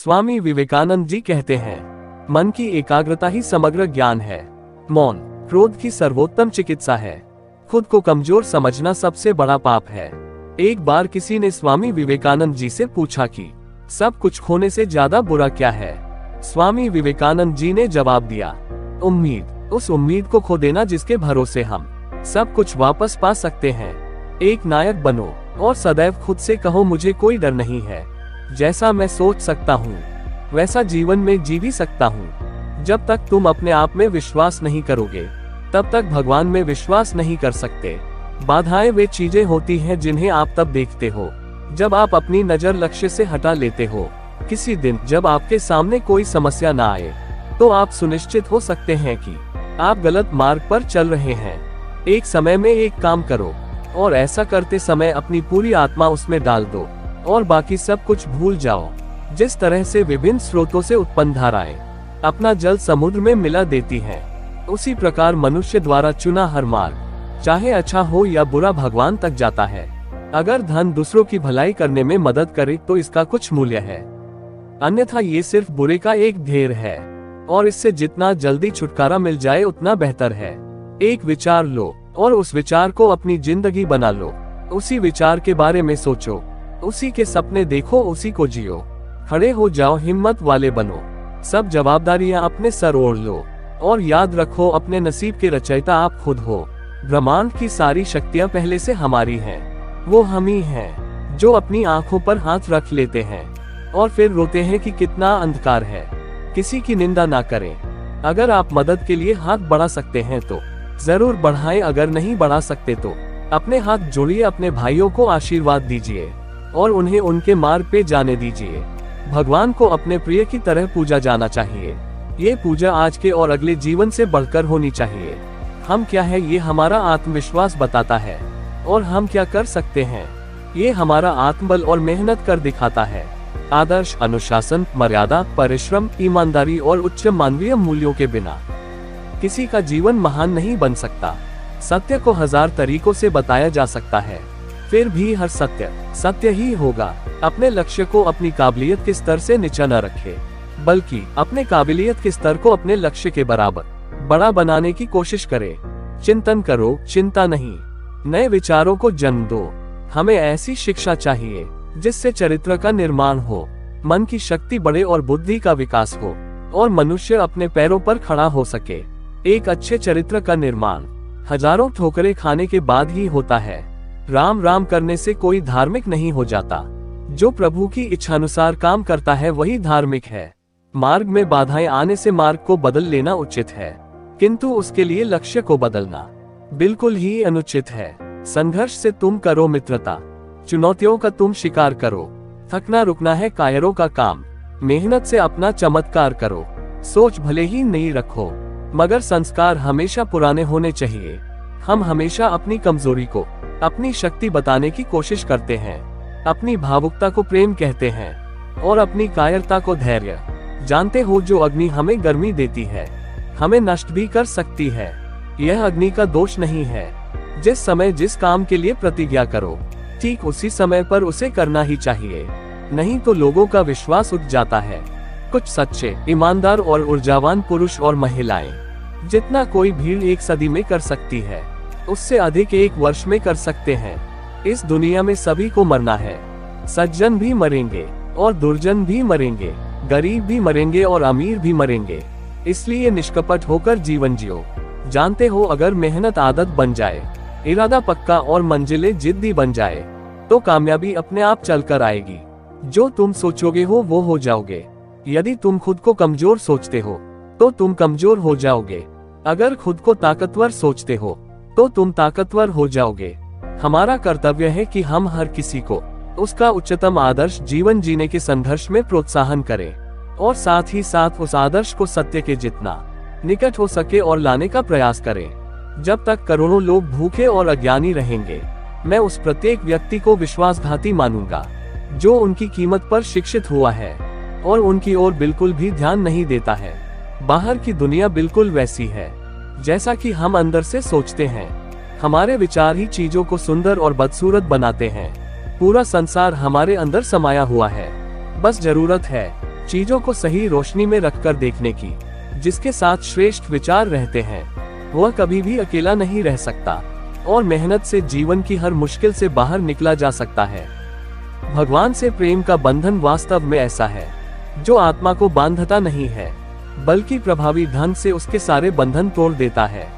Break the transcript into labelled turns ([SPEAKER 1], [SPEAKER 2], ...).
[SPEAKER 1] स्वामी विवेकानंद जी कहते हैं, मन की एकाग्रता ही समग्र ज्ञान है। मौन क्रोध की सर्वोत्तम चिकित्सा है। खुद को कमजोर समझना सबसे बड़ा पाप है। एक बार किसी ने स्वामी विवेकानंद जी से पूछा कि सब कुछ खोने से ज्यादा बुरा क्या है। स्वामी विवेकानंद जी ने जवाब दिया, उम्मीद। उस उम्मीद को खो देना जिसके भरोसे हम सब कुछ वापस पा सकते हैं। एक नायक बनो और सदैव खुद से कहो, मुझे कोई डर नहीं है। जैसा मैं सोच सकता हूँ वैसा जीवन में जी भी सकता हूँ। जब तक तुम अपने आप में विश्वास नहीं करोगे तब तक भगवान में विश्वास नहीं कर सकते। बाधाएं वे चीजें होती हैं जिन्हें आप तब देखते हो जब आप अपनी नजर लक्ष्य से हटा लेते हो। किसी दिन जब आपके सामने कोई समस्या ना आए तो आप सुनिश्चित हो सकते हैं कि आप गलत मार्ग पर चल रहे हैं। एक समय में एक काम करो और ऐसा करते समय अपनी पूरी आत्मा उसमें डाल दो और बाकी सब कुछ भूल जाओ। जिस तरह से विभिन्न स्रोतों से उत्पन्न धाराएं अपना जल समुद्र में मिला देती हैं, उसी प्रकार मनुष्य द्वारा चुना हर मार्ग, चाहे अच्छा हो या बुरा, भगवान तक जाता है। अगर धन दूसरों की भलाई करने में मदद करे तो इसका कुछ मूल्य है, अन्यथा ये सिर्फ बुरे का एक ढेर है और इससे जितना जल्दी छुटकारा मिल जाए उतना बेहतर है। एक विचार लो और उस विचार को अपनी जिंदगी बना लो। उसी विचार के बारे में सोचो, उसी के सपने देखो, उसी को जियो। खड़े हो जाओ, हिम्मत वाले बनो। सब जवाबदारियां अपने सर ओढ़ लो और याद रखो, अपने नसीब के रचयिता आप खुद हो। ब्रह्मांड की सारी शक्तियां पहले से हमारी हैं। वो हम ही हैं जो अपनी आंखों पर हाथ रख लेते हैं और फिर रोते हैं कि कितना अंधकार है। किसी की निंदा ना करें। अगर आप मदद के लिए हाथ बढ़ा सकते हैं तो जरूर बढ़ाएं, अगर नहीं बढ़ा सकते तो अपने हाथ जोड़िए, अपने भाइयों को आशीर्वाद दीजिए और उन्हें उनके मार्ग पे जाने दीजिए। भगवान को अपने प्रिय की तरह पूजा जाना चाहिए। ये पूजा आज के और अगले जीवन से बढ़कर होनी चाहिए। हम क्या है ये हमारा आत्मविश्वास बताता है और हम क्या कर सकते हैं ये हमारा आत्मबल और मेहनत कर दिखाता है। आदर्श, अनुशासन, मर्यादा, परिश्रम, ईमानदारी और उच्च मानवीय मूल्यों के बिना किसी का जीवन महान नहीं बन सकता। सत्य को हजार तरीकों से बताया जा सकता है, फिर भी हर सत्य सत्य ही होगा। अपने लक्ष्य को अपनी काबिलियत के स्तर से नीचा न रखे, बल्कि अपने काबिलियत के स्तर को अपने लक्ष्य के बराबर बड़ा बनाने की कोशिश करें। चिंतन करो, चिंता नहीं। नए विचारों को जन्म दो। हमें ऐसी शिक्षा चाहिए जिससे चरित्र का निर्माण हो, मन की शक्ति बढ़े और बुद्धि का विकास हो और मनुष्य अपने पैरों पर खड़ा हो सके। एक अच्छे चरित्र का निर्माण हजारों ठोकरें खाने के बाद ही होता है। राम राम करने से कोई धार्मिक नहीं हो जाता। जो प्रभु की इच्छानुसार काम करता है वही धार्मिक है। मार्ग में बाधाएं आने से मार्ग को बदल लेना उचित है, किंतु उसके लिए लक्ष्य को बदलना बिल्कुल ही अनुचित है। संघर्ष से तुम करो मित्रता, चुनौतियों का तुम शिकार करो। थकना रुकना है कायरों का काम, मेहनत से अपना चमत्कार करो। सोच भले ही नई रखो मगर संस्कार हमेशा पुराने होने चाहिए। हम हमेशा अपनी कमजोरी को अपनी शक्ति बताने की कोशिश करते हैं, अपनी भावुकता को प्रेम कहते हैं और अपनी कायरता को धैर्य। जानते हो, जो अग्नि हमें गर्मी देती है हमें नष्ट भी कर सकती है। यह अग्नि का दोष नहीं है। जिस समय जिस काम के लिए प्रतिज्ञा करो ठीक उसी समय पर उसे करना ही चाहिए, नहीं तो लोगों का विश्वास उठ जाता है। कुछ सच्चे, ईमानदार और ऊर्जावान पुरुष और महिलाएं जितना कोई भीड़ एक सदी में कर सकती है उससे अधिक एक वर्ष में कर सकते हैं। इस दुनिया में सभी को मरना है। सज्जन भी मरेंगे और दुर्जन भी मरेंगे, गरीब भी मरेंगे और अमीर भी मरेंगे। इसलिए निष्कपट होकर जीवन जियो। जानते हो, अगर मेहनत आदत बन जाए, इरादा पक्का और मंजिलें जिद्दी बन जाए तो कामयाबी अपने आप चलकर आएगी। जो तुम सोचोगे हो वो हो जाओगे। यदि तुम खुद को कमजोर सोचते हो तो तुम कमजोर हो जाओगे। अगर खुद को ताकतवर सोचते हो तो तुम ताकतवर हो जाओगे। हमारा कर्तव्य है कि हम हर किसी को उसका उच्चतम आदर्श जीवन जीने के संघर्ष में प्रोत्साहन करें और साथ ही साथ उस आदर्श को सत्य के जितना निकट हो सके और लाने का प्रयास करें। जब तक करोड़ों लोग भूखे और अज्ञानी रहेंगे, मैं उस प्रत्येक व्यक्ति को विश्वासघाती मानूंगा जो उनकी कीमत पर शिक्षित हुआ है और उनकी ओर बिल्कुल भी ध्यान नहीं देता है। बाहर की दुनिया बिल्कुल वैसी है जैसा कि हम अंदर से सोचते हैं। हमारे विचार ही चीजों को सुंदर और बदसूरत बनाते हैं। पूरा संसार हमारे अंदर समाया हुआ है। बस जरूरत है चीजों को सही रोशनी में रखकर देखने की। जिसके साथ श्रेष्ठ विचार रहते हैं वह कभी भी अकेला नहीं रह सकता और मेहनत से जीवन की हर मुश्किल से बाहर निकला जा सकता है। भगवान से प्रेम का बंधन वास्तव में ऐसा है जो आत्मा को बांधता नहीं है, बल्कि प्रभावी ढंग से उसके सारे बंधन तोड़ देता है।